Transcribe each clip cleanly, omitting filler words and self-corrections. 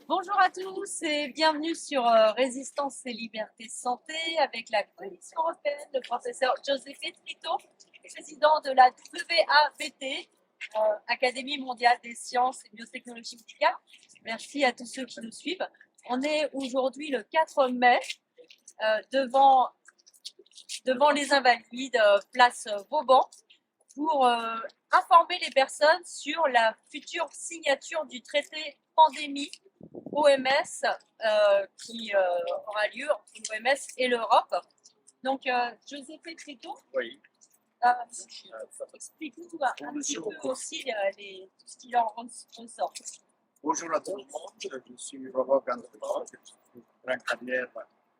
Bonjour à tous et bienvenue sur Résistance et Liberté Santé avec la Commission européenne, le professeur Giuseppe Trito, président de la WABT, Académie mondiale des sciences et biotechnologies médicales. Merci à tous ceux qui nous suivent. On est aujourd'hui le 4 mai devant les Invalides, place Vauban, pour informer les personnes sur la future signature du traité pandémie OMS qui aura lieu entre l'OMS et l'Europe. Donc, Giuseppe Trito, Oui. explique-nous un petit peu aussi tout ce qui en ressort. Bonjour à tout le monde, je suis neurologue-anthropologue, je suis une carrière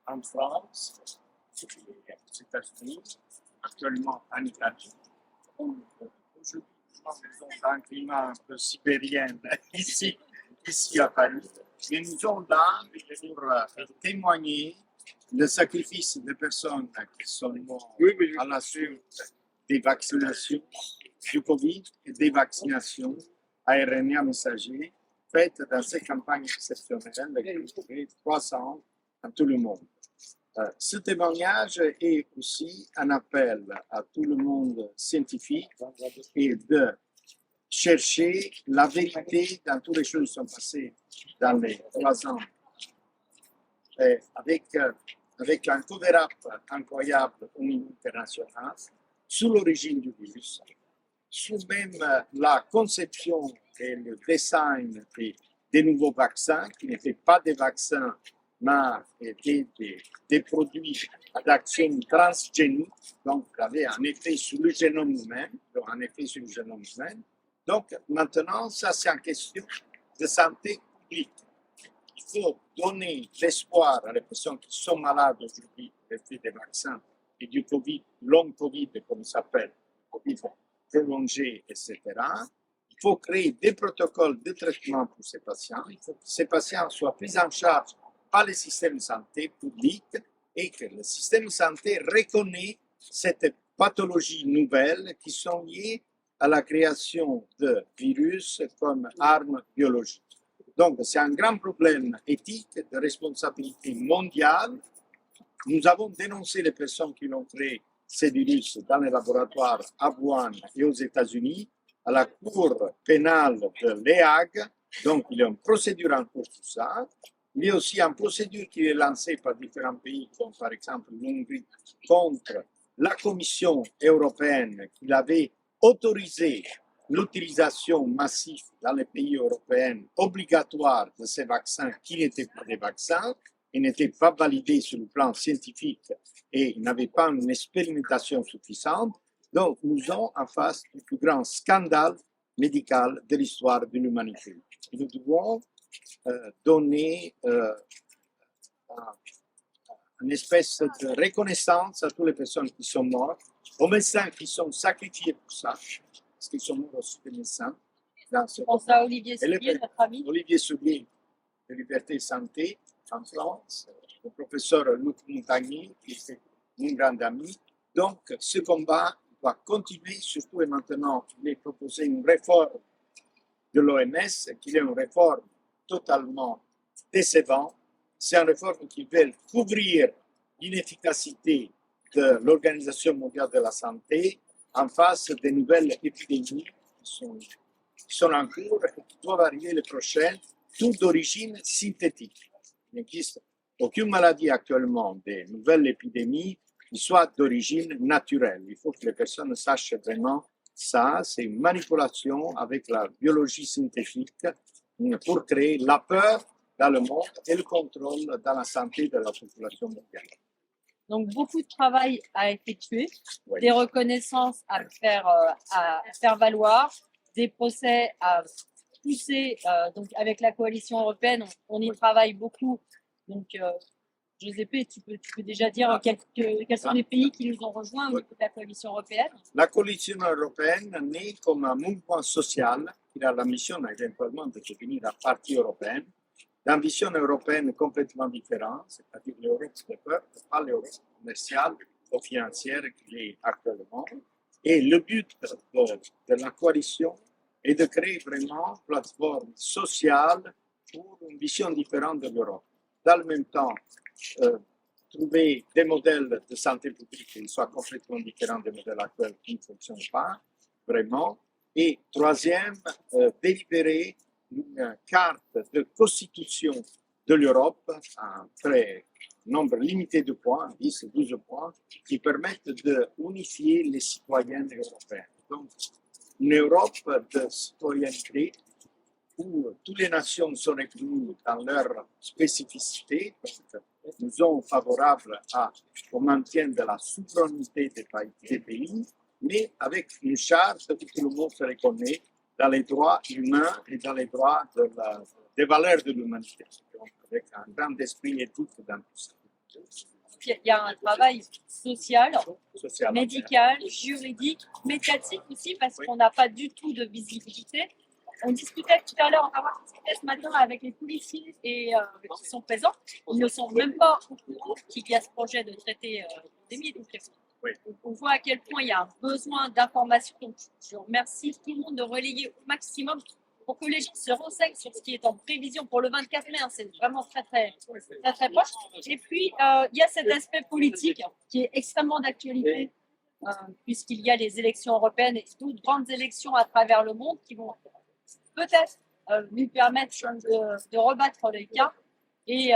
en France, et aux États-Unis, actuellement en Italie. Aujourd'hui, nous sommes dans un climat un peu sibérien ici à Paris, mais nous sommes là pour témoigner le sacrifice des personnes qui sont mortes à la suite des vaccinations du Covid et des vaccinations RNA messager faites dans ces campagnes exceptionnelles qui ont duré 3 ans dans tout le monde. Ce témoignage est aussi un appel à tout le monde scientifique et de chercher la vérité dans toutes les choses qui sont passées dans les 3 ans. Et avec un cover-up incroyable au niveau international sur l'origine du virus, sur même la conception et le design des nouveaux vaccins, qui n'étaient pas des vaccins, mais étaient des produits d'action transgénique, donc avaient un effet sur le génome humain, Donc maintenant, ça c'est une question de santé publique. Il faut donner l'espoir à les personnes qui sont malades aujourd'hui d'effet des vaccins et du Covid, long Covid, comme ça s'appelle, Covid prolongé, etc. Il faut créer des protocoles de traitement pour ces patients. Il faut que ces patients soient pris en charge par le système de santé public et que le système de santé reconnaisse cette pathologie nouvelle qui sont liées à la création de virus comme armes biologiques. Donc, c'est un grand problème éthique, de responsabilité mondiale. Nous avons dénoncé les personnes qui ont créé ces virus dans les laboratoires à Wuhan et aux États-Unis, à la Cour pénale de l'Hague. Donc, il y a une procédure en cours pour ça. Il y a aussi une procédure qui est lancée par différents pays, comme par exemple l'Hongrie, contre la Commission européenne qui avait autorisé l'utilisation massive dans les pays européens obligatoire de ces vaccins qui n'étaient pas des vaccins et n'étaient pas validés sur le plan scientifique et n'avaient pas une expérimentation suffisante. Donc, nous sommes en face du plus grand scandale médical de l'histoire de l'humanité. Nous devons donner une espèce de reconnaissance à toutes les personnes qui sont mortes, aux médecins qui sont sacrifiés pour ça, parce qu'ils sont morts aussi des médecins. Je pense à Olivier Soulier, notre ami. Olivier Soulier de Liberté et Santé en France, le professeur Luc Montagnier, qui est mon grand ami. Donc, ce combat va continuer, surtout et maintenant, il est proposé une réforme de l'OMS, qui est une réforme totalement décevante. C'est une réforme qui veut couvrir l'inefficacité de l'Organisation mondiale de la santé en face des nouvelles épidémies qui sont en cours et qui doivent arriver les prochaines, toutes d'origine synthétique. Il n'existe aucune maladie actuellement des nouvelles épidémies qui soit d'origine naturelle. Il faut que les personnes sachent vraiment ça. C'est une manipulation avec la biologie synthétique pour créer la peur dans le monde et le contrôle dans la santé de la population mondiale. Donc, beaucoup de travail à effectuer, Oui. des reconnaissances à faire valoir, des procès à pousser. Donc, avec la coalition européenne, on y travaille beaucoup. Donc, Giuseppe, tu peux déjà dire quels sont les pays qui nous ont rejoints au niveau de la coalition européenne? La coalition européenne naît comme un mouvement social qui a la mission éventuellement de devenir un parti européen, d'ambition européenne complètement différente, c'est-à-dire l'Europe des peuples, pas l'Europe commerciale ou financière qu'il est actuellement. Et le but de la coalition est de créer vraiment une plateforme sociale pour une vision différente de l'Europe. Dans le même temps, trouver des modèles de santé publique qui soient complètement différents des modèles actuels qui ne fonctionnent pas vraiment. Et troisième, délibérer une carte de constitution de l'Europe, un très nombre limité de points, 10 ou 12 points, qui permettent d'unifier les citoyens européens. Donc, une Europe de citoyenneté où toutes les nations sont reconnues dans leur spécificité. Nous sommes favorables au maintien de la souveraineté des pays, mais avec une charte où tout le monde se reconnaît dans les droits humains et dans les droits des valeurs de l'humanité. Donc, avec un grand esprit éthique dans tout ça. Il y a un travail social, Social. médical, juridique, médiatique aussi, parce qu'on n'a pas du tout de visibilité. On discutait tout à l'heure, on a discuté ce matin avec les policiers qui sont présents. Ils ne sont même pas au courant qu'il y a ce projet de traité pandémie. Oui. Donc, on voit à quel point il y a un besoin d'information. Donc, je remercie tout le monde de relayer au maximum pour que les gens se renseignent sur ce qui est en prévision pour le 24 mai. C'est vraiment très proche. Et puis, il y a cet aspect politique qui est extrêmement d'actualité, puisqu'il y a les élections européennes et d'autres grandes élections à travers le monde qui vont peut-être nous permettre de rebattre les cartes et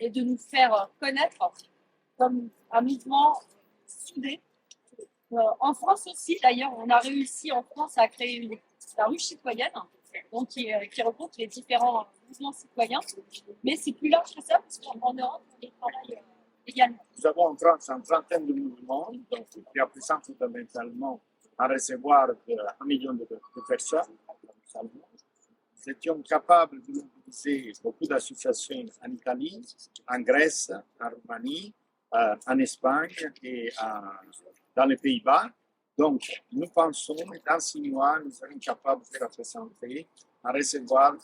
de nous faire connaître comme un mouvement soudé. En France aussi, d'ailleurs, on a réussi en France à créer la rue citoyenne, donc qui regroupe les différents mouvements citoyens. Mais c'est plus large que ça, parce qu'en Europe, on y travaille également. Nous avons en France une trentaine de mouvements donc, qui représentent fondamentalement à recevoir 1 million de personnes. Nous étions capables de mobiliser beaucoup d'associations en Italie, en Grèce, en Roumanie, en Espagne et dans les Pays-Bas. Donc, nous pensons que dans 6 mois, nous serons capables de représenter, à recevoir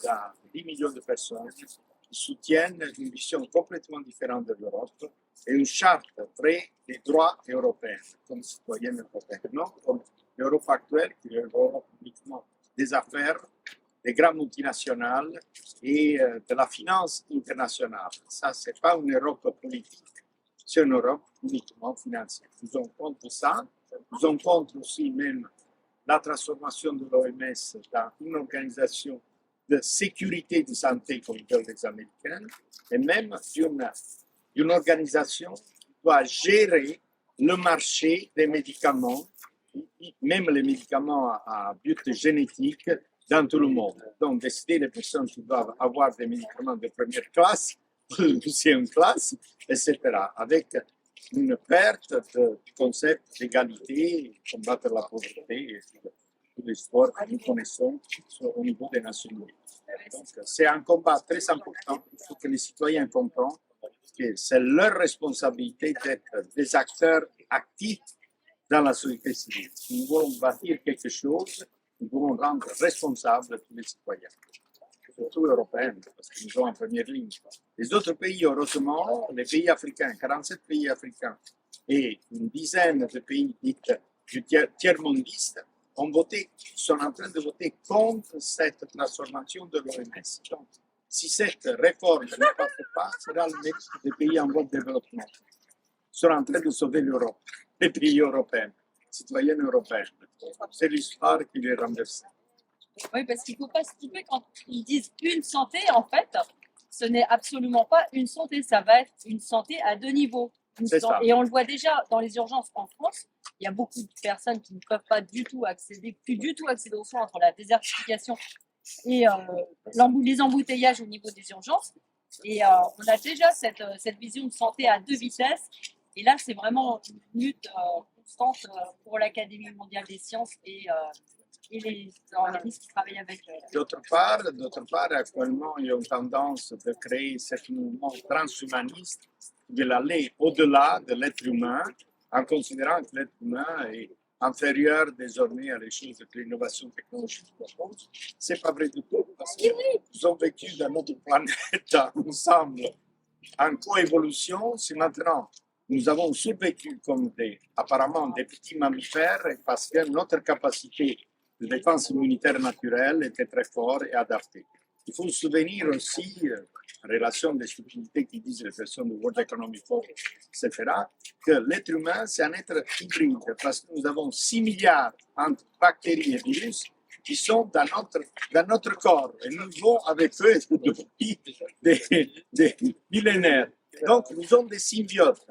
10 millions de personnes qui soutiennent une vision complètement différente de l'Europe et une charte vraie des droits européens comme citoyens européens. Non comme l'Europe actuelle, qui est l'Europe uniquement des affaires, des grandes multinationales et de la finance internationale. Ça, ce n'est pas une Europe politique, c'est une Europe uniquement financière. Nous sommes contre ça. Nous sommes contre aussi même la transformation de l'OMS dans une organisation de sécurité de santé, comme veulent les Américains, et même d'une organisation qui doit gérer le marché des médicaments, même les médicaments à but génétique, dans tout le monde. Donc, décider les personnes qui doivent avoir des médicaments de première classe, de deuxième classe, etc., avec une perte du concept d'égalité, combattre la pauvreté et tout l'histoire que nous connaissons au niveau des Nations Unies. Donc, c'est un combat très important. Il faut que les citoyens comprennent que c'est leur responsabilité d'être des acteurs actifs dans la société civile. Si nous voulons bâtir quelque chose, nous devons rendre responsables tous les citoyens, surtout européens, parce qu'ils sont en première ligne. Les autres pays, heureusement, les pays africains, 47 pays africains et une dizaine de pays dits du tiers-mondiste sont en train de voter contre cette transformation de l'OMS. Donc, si cette réforme ne passe pas, sera le mérite des pays en voie de développement. Ils sont en train de sauver l'Europe, les pays européens, citoyens européens. C'est l'histoire qui les renverse. Oui, parce qu'il ne faut pas se tromper quand ils disent une santé, en fait, ce n'est absolument pas une santé, ça va être une santé à 2 niveaux. Et on le voit déjà dans les urgences en France, il y a beaucoup de personnes qui ne peuvent pas du tout accéder, plus du tout accéder aux soins entre la désertification et les embouteillages au niveau des urgences. Et on a déjà cette vision de santé à 2 vitesses. Et là, c'est vraiment une lutte constante pour l'Académie mondiale des sciences et les organismes qui travaillent avec. D'autre part, actuellement, il y a une tendance de créer ce mouvement transhumaniste qui veut aller au-delà de l'être humain, en considérant que l'être humain est inférieur désormais à les choses que l'innovation technologique propose. Ce n'est pas vrai du tout, parce que nous avons vécu dans notre planète ensemble en coévolution. C'est maintenant nous avons survécu comme apparemment des petits mammifères parce que notre capacité de défense immunitaire naturelle était très forte et adaptée. Il faut se souvenir aussi, en relation des stupidité qui disent les personnes du World Economic Forum, etc., que l'être humain, c'est un être hybride, parce que nous avons 6 milliards entre bactéries et virus qui sont dans notre corps, et nous vivons avec eux depuis des millénaires. Donc, nous sommes des symbiotes.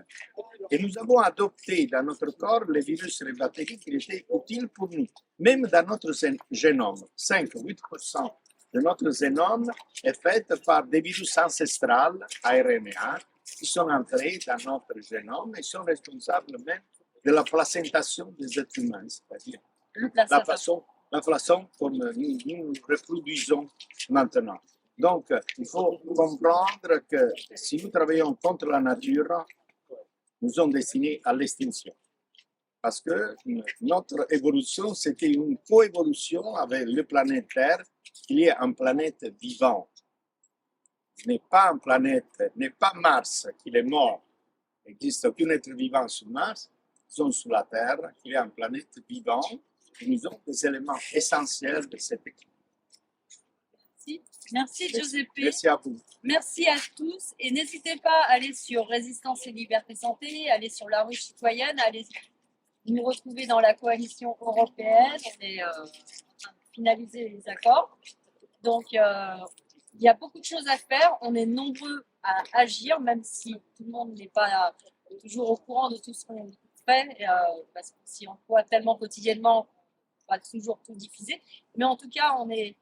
Et nous avons adopté dans notre corps les virus et les bactéries qui étaient utiles pour nous. Même dans notre génome, 5-8% de notre génome est fait par des virus ancestrales, RNA, qui sont entrés dans notre génome et sont responsables même de la placentation des êtres humains, c'est-à-dire la façon comme nous nous reproduisons maintenant. Donc, il faut comprendre que si nous travaillons contre la nature, nous sommes destinés à l'extinction. Parce que notre évolution, c'était une coévolution avec la planète Terre, qui est une planète vivante. N'est pas une planète, n'est pas Mars, qui est mort. Il n'existe aucun être vivant sur Mars. Nous sommes sur la Terre, qui est une planète vivante. Et nous avons des éléments essentiels de cette équipe. Merci Giuseppe. Merci à vous. Merci à tous. Et n'hésitez pas à aller sur Résistance et Liberté Santé, aller sur la rue citoyenne, aller nous retrouver dans la coalition européenne. On est en train de finaliser les accords. Donc, il y a beaucoup de choses à faire. On est nombreux à agir, même si tout le monde n'est pas toujours au courant de tout ce qu'on fait, parce que si on voit tellement quotidiennement, on va toujours tout diffuser. Mais en tout cas, on est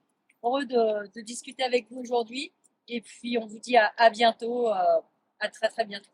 heureux de discuter avec vous aujourd'hui. Et puis, on vous dit à bientôt, à très très bientôt.